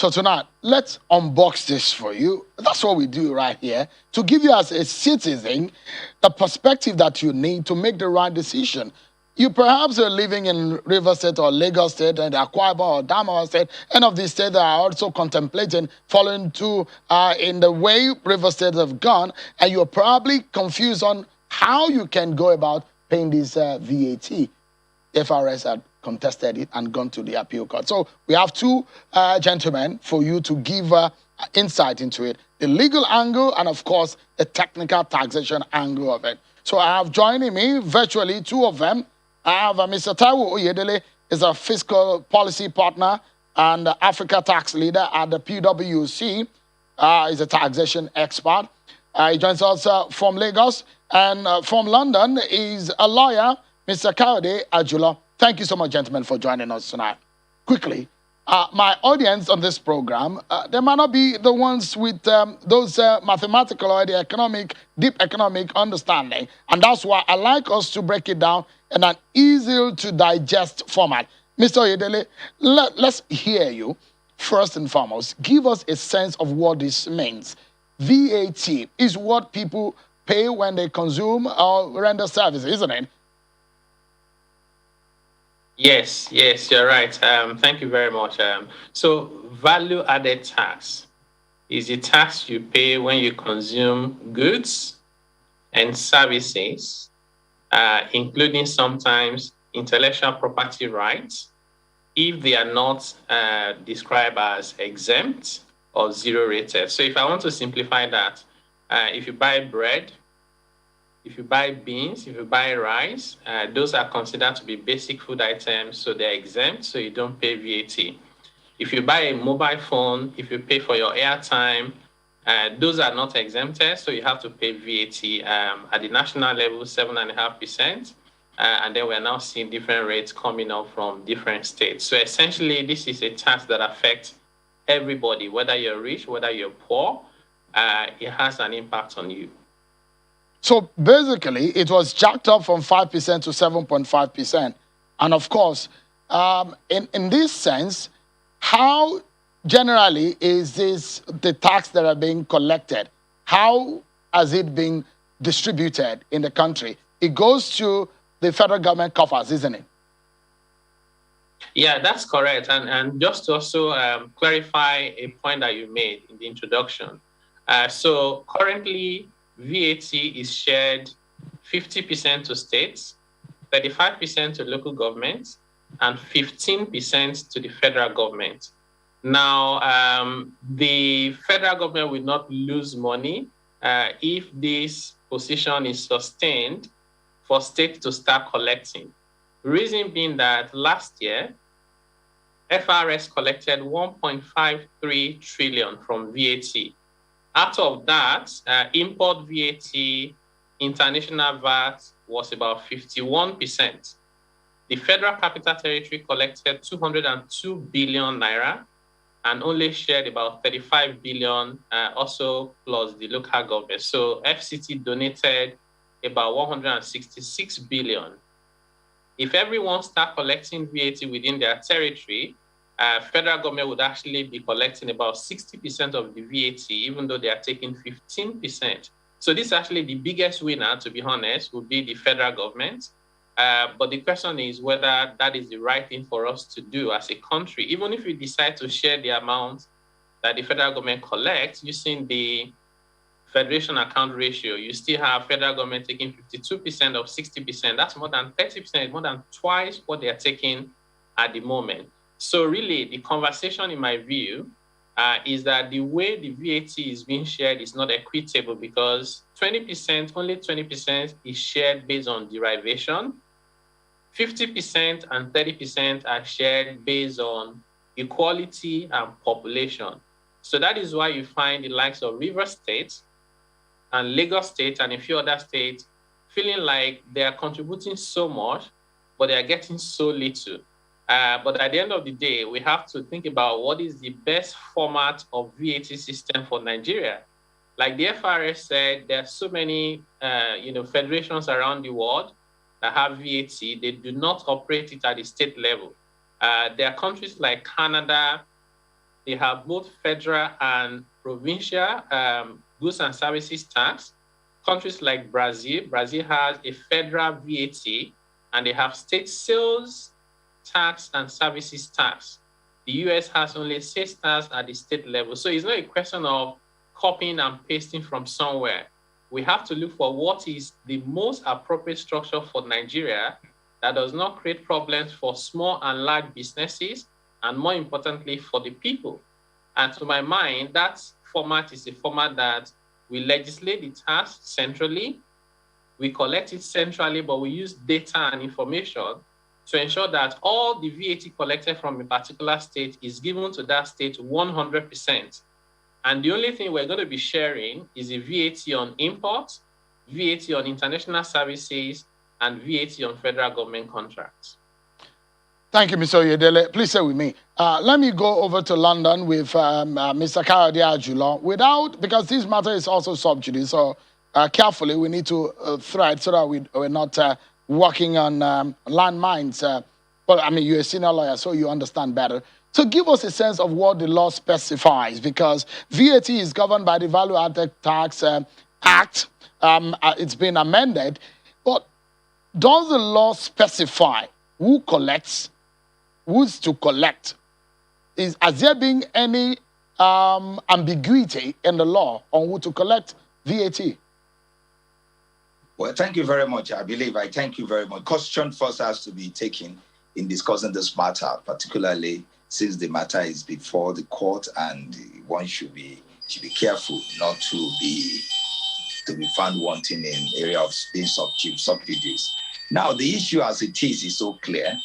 So tonight, let's unbox this for you. That's what we do right here, to give you as a citizen the perspective that you need to make the right decision. You perhaps are living in River State or Lagos State and Akwa Ibom or Damawa State. Any of these states are also contemplating following to in the way River States have gone, and you're probably confused on how you can go about paying this VAT. FRS had contested it and gone to the appeal court. So we have two gentlemen for you to give insight into it, the legal angle and, of course, the technical taxation angle of it. So I have joining me virtually two of them. I have Mr. Taiwo Oyedele, is a fiscal policy partner and Africa tax leader at the PwC. He's a taxation expert. He joins us from Lagos, and from London is a lawyer, Mr. Kayode Ajula. Thank you so much, gentlemen, for joining us tonight. Quickly, my audience on this program, they might not be the ones with those mathematical or the deep economic understanding. And that's why I like us to break it down in an easy-to-digest format. Mr. Oyedele, let's hear you. First and foremost, give us a sense of what this means. VAT is what people pay when they consume or render services, isn't it? Yes, you're right. Thank you very much. So value-added tax is the tax you pay when you consume goods and services, including sometimes intellectual property rights, if they are not described as exempt or zero-rated. So if I want to simplify that, if you buy bread, if you buy beans, if you buy rice, those are considered to be basic food items, so they're exempt, so you don't pay VAT. If you buy a mobile phone, if you pay for your airtime, those are not exempted, so you have to pay VAT at the national level, 7.5%. And then we're now seeing different rates coming up from different states. So essentially, this is a tax that affects everybody, whether you're rich, whether you're poor, it has an impact on you. So basically, it was jacked up from 5% to 7.5%. And of course, in this sense, how generally is this the tax that are being collected? How has it been distributed in the country? It goes to the federal government coffers, isn't it? Yeah, that's correct. And just to also clarify a point that you made in the introduction. So currently, VAT is shared 50% to states, 35% to local governments, and 15% to the federal government. Now, the federal government will not lose money if this position is sustained for states to start collecting. Reason being that last year, FIRS collected 1.53 trillion from VAT. Out of that, import VAT, international VAT was about 51%. The Federal Capital Territory collected 202 billion naira and only shared about 35 billion, also plus the local government. So FCT donated about 166 billion. If everyone start collecting VAT within their territory, federal government would actually be collecting about 60% of the VAT, even though they are taking 15%. So this is actually the biggest winner, to be honest, would be the federal government. But the question is whether that is the right thing for us to do as a country. Even if we decide to share the amount that the federal government collects using the federation account ratio, you still have federal government taking 52% of 60%. That's more than 30%, more than twice what they are taking at the moment. So really, the conversation, in my view, is that the way the VAT is being shared is not equitable, because 20%, only 20% is shared based on derivation. 50% and 30% are shared based on equality and population. So that is why you find the likes of River State and Lagos State and a few other states feeling like they are contributing so much, but they are getting so little. But at the end of the day, we have to think about what is the best format of VAT system for Nigeria. Like the FIRS said, there are so many federations around the world that have VAT. They do not operate it at the state level. There are countries like Canada, they have both federal and provincial goods and services tax. Countries like Brazil has a federal VAT, and they have state sales tax and services tax. The US has only sales tax at the state level. So it's not a question of copying and pasting from somewhere. We have to look for what is the most appropriate structure for Nigeria that does not create problems for small and large businesses, and more importantly, for the people. And to my mind, that format is a format that we legislate the tax centrally, we collect it centrally, but we use data and information to ensure that all the VAT collected from a particular state is given to that state 100%. And the only thing we're going to be sharing is the VAT on imports, VAT on international services, and VAT on federal government contracts. Thank you, Mr. Oyedele. Please stay with me. Let me go over to London with Mr. Kayode Ajulo. Because this matter is also sub judice, so carefully we need to thread so that we're not working on landmines. But I mean, you're a senior lawyer, so you understand better. So give us a sense of what the law specifies, because VAT is governed by the Value Added Tax Act. It's been amended. But does the law specify who collects, who's to collect? Has there been any ambiguity in the law on who to collect VAT? Well, thank you very much. I thank you very much. Caution first has to be taken in discussing this matter, particularly since the matter is before the court, and one should be careful not to be found wanting in area of being subjudice. Now, the issue as it is so clear.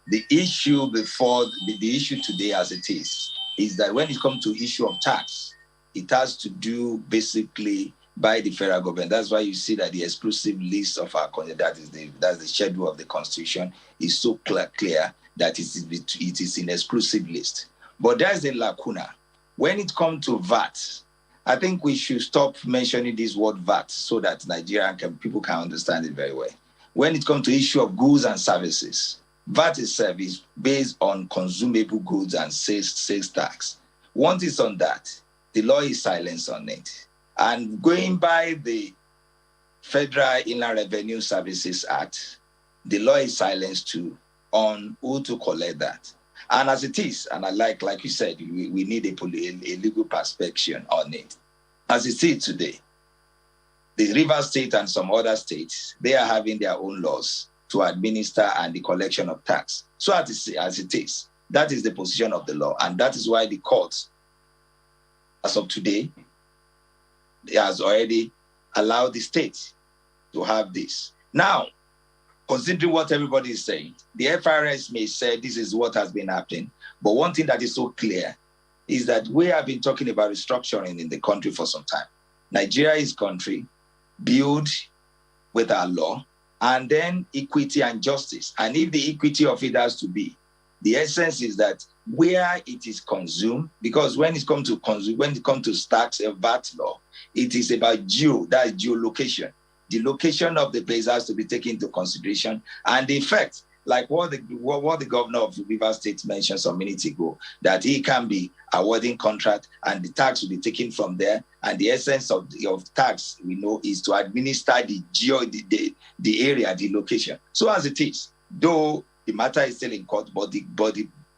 The issue the issue today as it is that when it comes to issue of tax, it has to do basically by the federal government. That's why you see that the exclusive list of our that's the schedule of the Constitution is so clear that it is in exclusive list. But there's a lacuna. When it comes to VAT, I think we should stop mentioning this word VAT so that Nigerian people can understand it very well. When it comes to issue of goods and services, VAT itself is based on consumable goods and sales tax. Once it's on that, the law is silent on it. And going by the Federal Inland Revenue Services Act, the law is silent too on who to collect that. And as it is, and I like you said, we need a legal perspective on it. As it is today, the Rivers State and some other states, they are having their own laws to administer and the collection of tax. So as it is, that is the position of the law. And that is why the court, as of today, has already allowed the state to have this. Now, considering what everybody is saying, the FIRS may say this is what has been happening. But one thing that is so clear is that we have been talking about restructuring in the country for some time. Nigeria is a country built with our law, and then equity and justice. And if the equity of it has to be, the essence is that where it is consumed, because when it comes to tax and VAT law, it is about geolocation. The location of the place has to be taken into consideration, and the effect, like what the governor of Rivers State mentioned some minutes ago, that he can be awarding contract and the tax will be taken from there. And the essence of tax, we know, is to administer the area, the location. So as it is, though the matter is still in court, but the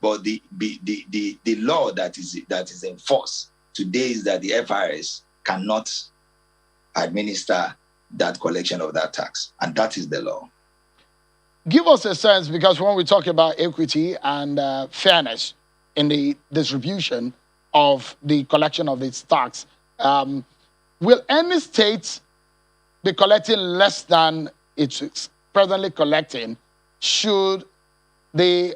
law that is enforced today is that the FIRS cannot administer that collection of that tax, and that is the law. Give us a sense, because when we talk about equity and fairness in the distribution of the collection of its tax, will any state be collecting less than it's presently collecting? Should the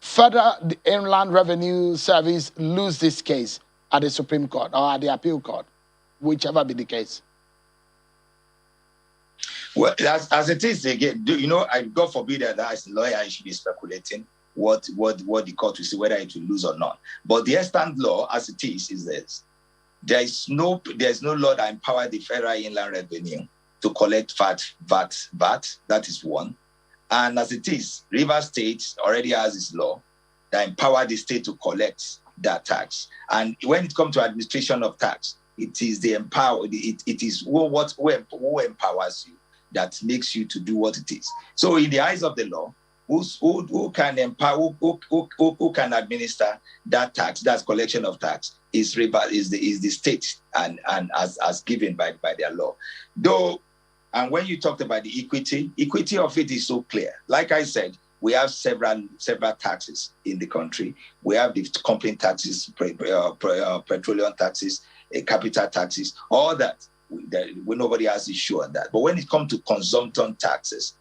Federal Inland Revenue Service lose this case at the Supreme Court or at the Appeal Court, whichever be the case? Well, as it is, again, God forbid that as a lawyer I should be speculating what the court will say, whether it will lose or not. But the extant law, as it is this: there's no law that empower the Federal Inland Revenue to collect VAT. That is one. And as it is, Rivers State already has its law that empower the state to collect that tax. And when it comes to administration of tax, it is the empower. It is who empowers you that makes you to do what it is. So in the eyes of the law, who can empower, who can administer that tax, that collection of tax, is the state and as given by their law. Though, and when you talked about the equity of it is so clear. Like I said, we have several taxes in the country. We have the company taxes, petroleum taxes, capital taxes, all that. Nobody has issue on that. But when it comes to consumption taxes,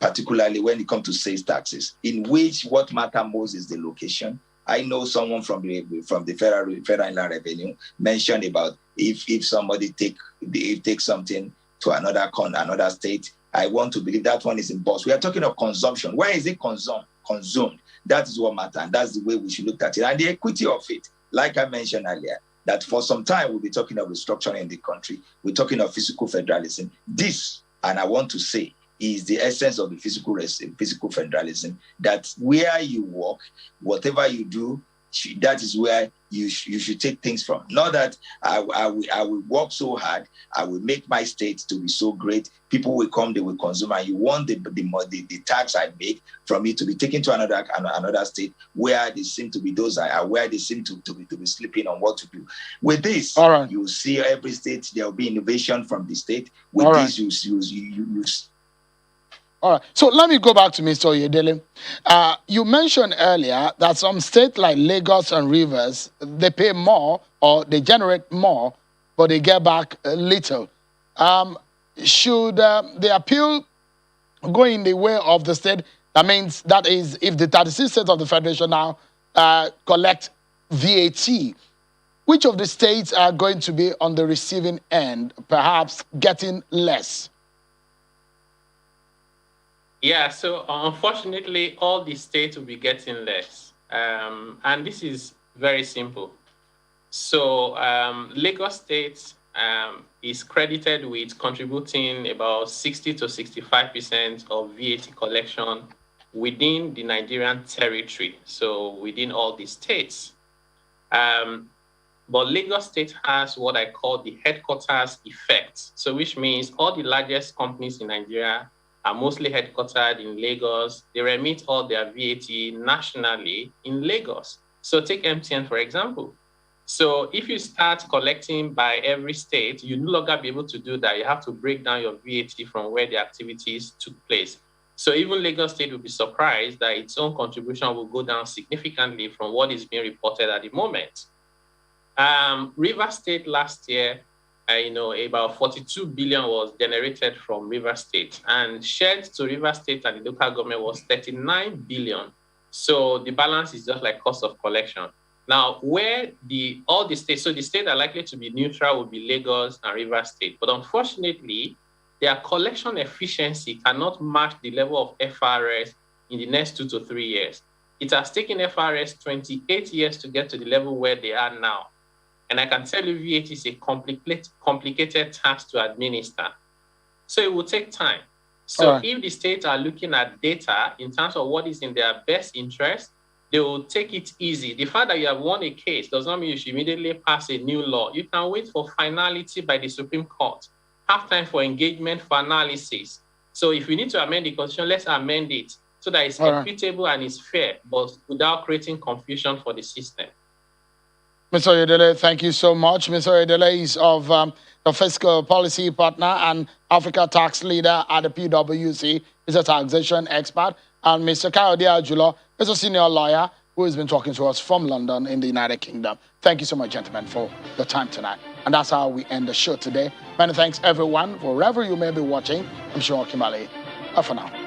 particularly when it comes to sales taxes, in which what matters most is the location. I know someone from the Federal Inland Revenue mentioned about if somebody take something to another state, I want to believe that one is impossible. We are talking of consumption. Where is it consumed? That is what matters, and that's the way we should look at it. And the equity of it, like I mentioned earlier, that for some time we'll be talking of restructuring in the country. We're talking of physical federalism. This, and I want to say, is the essence of the physical federalism, that where you work, whatever you do, that is where you should take things from. Not that I will work so hard, I will make my state to be so great, people will come, they will consume, and you want the tax I make from it to be taken to another state where they seem to be where they seem to be sleeping on what to do. With this, you see every state, there will be innovation from the state. With this, you All right. So let me go back to Mr. Oyedele. You mentioned earlier that some states like Lagos and Rivers, they pay more or they generate more, but they get back little. Should the appeal go in the way of the state? That means that is if the 36 states of the Federation now collect VAT, which of the states are going to be on the receiving end, perhaps getting less? Yeah, so unfortunately, all the states will be getting less. And this is very simple. So Lagos State is credited with contributing about 60 to 65% of VAT collection within the Nigerian territory, so within all the states. But Lagos State has what I call the headquarters effect, so which means all the largest companies in Nigeria are mostly headquartered in Lagos. They remit all their VAT nationally in Lagos. So take MTN, for example. So if you start collecting by every state, you no longer be able to do that. You have to break down your VAT from where the activities took place. So even Lagos State will be surprised that its own contribution will go down significantly from what is being reported at the moment. Rivers State last year, about 42 billion was generated from Rivers State, and shared to Rivers State and the local government was 39 billion. So the balance is just like cost of collection. Now, where all the states, so the states are likely to be neutral will be Lagos and Rivers State, but unfortunately, their collection efficiency cannot match the level of FIRS in the next 2 to 3 years. It has taken FIRS 28 years to get to the level where they are now. And I can tell you VAT is a complicated tax to administer. So it will take time. So if the states are looking at data in terms of what is in their best interest, they will take it easy. The fact that you have won a case does not mean you should immediately pass a new law. You can wait for finality by the Supreme Court, have time for engagement, for analysis. So if we need to amend the Constitution, let's amend it so that it's equitable and it's fair, but without creating confusion for the system. Mr. Oyedele, thank you so much. Mr. Oyedele is of the Fiscal Policy Partner and Africa Tax Leader at the PwC. He's a taxation expert. And Mr. Kayode Ajulo is a senior lawyer who has been talking to us from London in the United Kingdom. Thank you so much, gentlemen, for your time tonight. And that's how we end the show today. Many thanks, everyone, wherever you may be watching. I'm Sean Kimale. Bye for now.